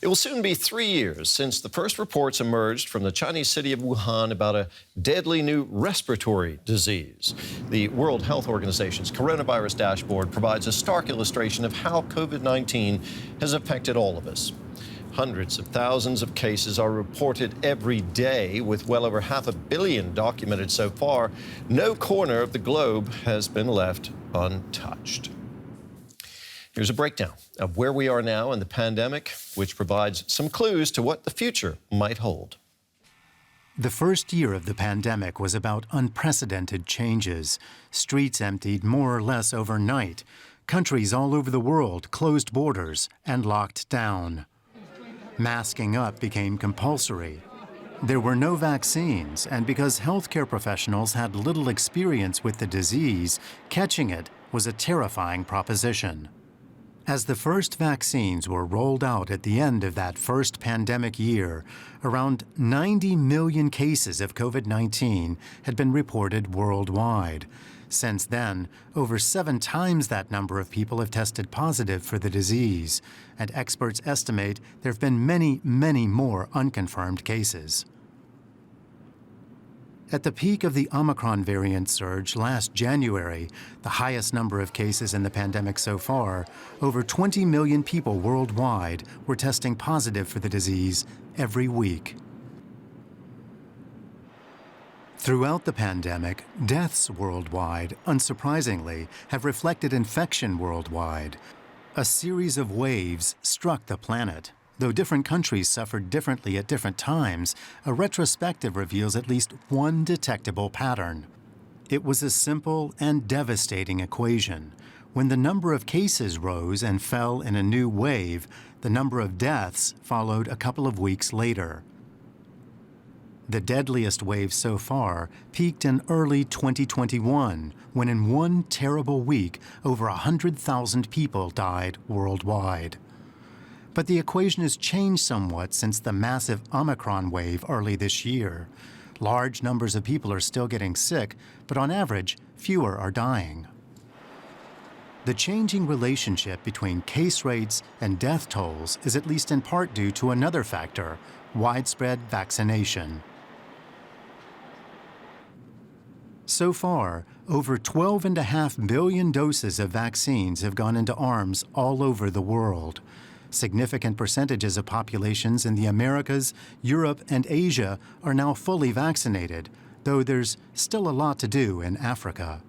It will soon be 3 years since the first reports emerged from the Chinese city of Wuhan about a deadly new respiratory disease. The World Health Organization's coronavirus dashboard provides a stark illustration of how COVID-19 has affected all of us. Hundreds of thousands of cases are reported every day, with well over 500 million documented so far. No corner of the globe has been left untouched. Here's a breakdown of where we are now in the pandemic, which provides some clues to what the future might hold. The first year of the pandemic was about unprecedented changes. Streets emptied more or less overnight. Countries all over the world closed borders and locked down. Masking up became compulsory. There were no vaccines, and because healthcare professionals had little experience with the disease, catching it was a terrifying proposition. As the first vaccines were rolled out at the end of that first pandemic year, around 90 million cases of COVID-19 had been reported worldwide. Since then, over 7 times that number of people have tested positive for the disease, and experts estimate there have been many, many more unconfirmed cases. At the peak of the Omicron variant surge last January, the highest number of cases in the pandemic so far, over 20 million people worldwide were testing positive for the disease every week. Throughout the pandemic, deaths worldwide, unsurprisingly, have reflected infection worldwide. A series of waves struck the planet. Though different countries suffered differently at different times, a retrospective reveals at least one detectable pattern. It was a simple and devastating equation. When the number of cases rose and fell in a new wave, the number of deaths followed a couple of weeks later. The deadliest wave so far peaked in early 2021, when in one terrible week, over 100,000 people died worldwide. But the equation has changed somewhat since the massive Omicron wave early this year. Large numbers of people are still getting sick, but on average, fewer are dying. The changing relationship between case rates and death tolls is at least in part due to another factor: widespread vaccination. So far, over 12.5 million doses of vaccines have gone into arms all over the world. Significant percentages of populations in the Americas, Europe, and Asia are now fully vaccinated, though there's still a lot to do in Africa.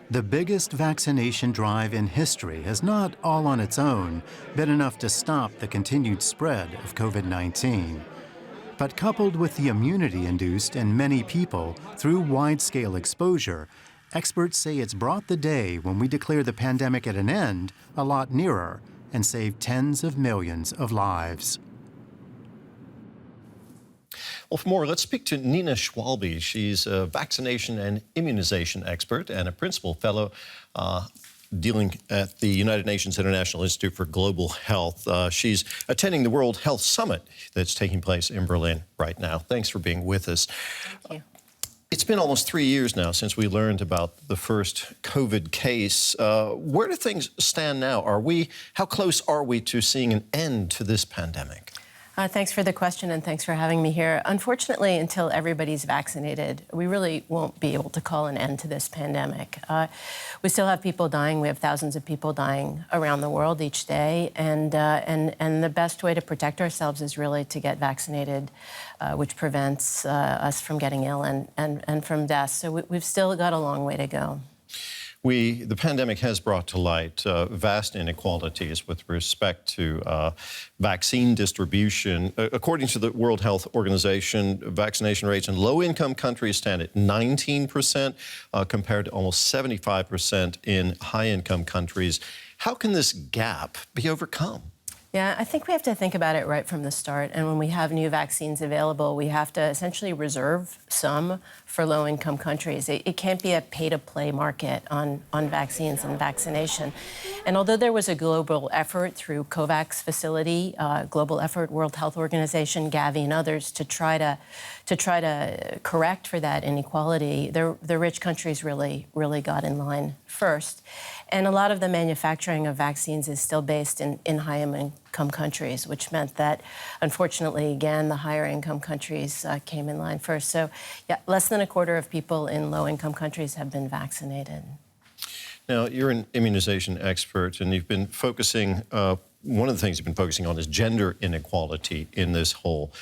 The biggest vaccination drive in history has not, all on its own, been enough to stop the continued spread of COVID-19. But coupled with the immunity induced in many people through wide-scale exposure, experts say it's brought the day when we declare the pandemic at an end a lot nearer and save tens of millions of lives. Well, for more, let's speak to Nina Schwalbe. She's a vaccination and immunization expert and a principal fellow dealing at the United Nations International Institute for Global Health. She's attending the World Health Summit that's taking place in Berlin right now. Thanks for being with us. Thank you. It's been almost 3 years now since we learned about the first COVID case. Where do things stand now? How close are we to seeing an end to this pandemic? Thanks for the question, and thanks for having me here. Unfortunately, until everybody's vaccinated, we really won't be able to call an end to this pandemic. We still have people dying. We have thousands of people dying around the world each day, and the best way to protect ourselves is really to get vaccinated, which prevents us from getting ill and from death. So we've still got a long way to go. The pandemic has brought to light vast inequalities with respect to vaccine distribution. According to the World Health Organization, vaccination rates in low-income countries stand at 19% compared to almost 75% in high-income countries. How can this gap be overcome? Yeah, I think we have to think about it right from the start. And when we have new vaccines available, we have to essentially reserve some for low-income countries. It can't be a pay-to-play market on vaccines and vaccination. And although there was a global effort through COVAX facility, global effort, World Health Organization, Gavi, and others to try to correct for that inequality, the rich countries really got in line first. And a lot of the manufacturing of vaccines is still based in high-income countries, which meant that, unfortunately, again, the higher-income countries came in line first. So, yeah, less than a quarter of people in low-income countries have been vaccinated. Now, you're an immunization expert, and you've been focusing, one of the things you've been focusing on is gender inequality in this whole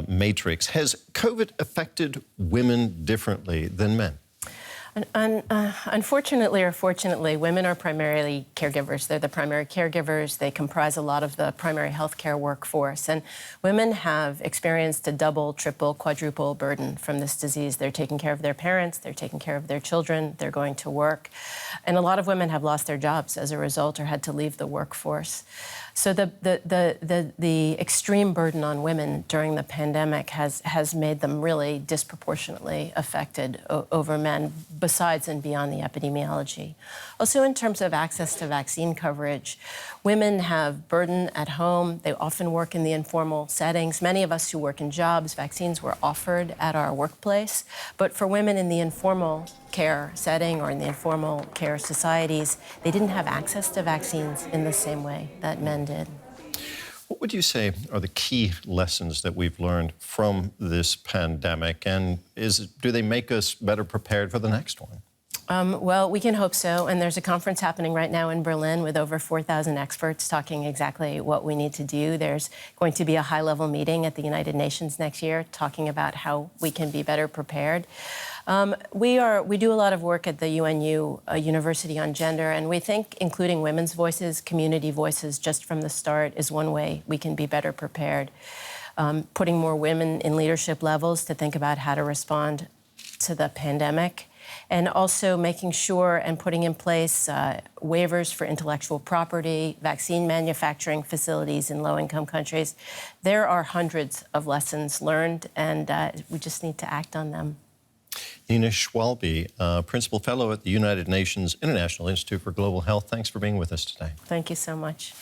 matrix. Has COVID affected women differently than men? Unfortunately or fortunately, women are primarily caregivers. They're the primary caregivers. They comprise a lot of the primary healthcare workforce. And women have experienced a double, triple, quadruple burden from this disease. They're taking care of their parents. They're taking care of their children. They're going to work. And a lot of women have lost their jobs as a result or had to leave the workforce. So the extreme burden on women during the pandemic has made them really disproportionately affected over men, besides and beyond the epidemiology. Also, in terms of access to vaccine coverage, women have burden at home. They often work in the informal settings. Many of us who work in jobs, vaccines were offered at our workplace. But for women in the informal care setting or in the informal care societies, they didn't have access to vaccines in the same way that men did. What would you say are the key lessons that we've learned from this pandemic, and do they make us better prepared for the next one? Well, we can hope so. And there's a conference happening right now in Berlin with over 4,000 experts talking exactly what we need to do. There's going to be a high-level meeting at the United Nations next year talking about how we can be better prepared. We do a lot of work at the UNU University on Gender, and we think including women's voices, community voices, just from the start is one way we can be better prepared. Putting more women in leadership levels to think about how to respond to the pandemic, and also making sure and putting in place waivers for intellectual property, vaccine manufacturing facilities in low-income countries. There are hundreds of lessons learned, and we just need to act on them. Nina Schwalbe, Principal Fellow at the United Nations International Institute for Global Health. Thanks for being with us today. Thank you so much.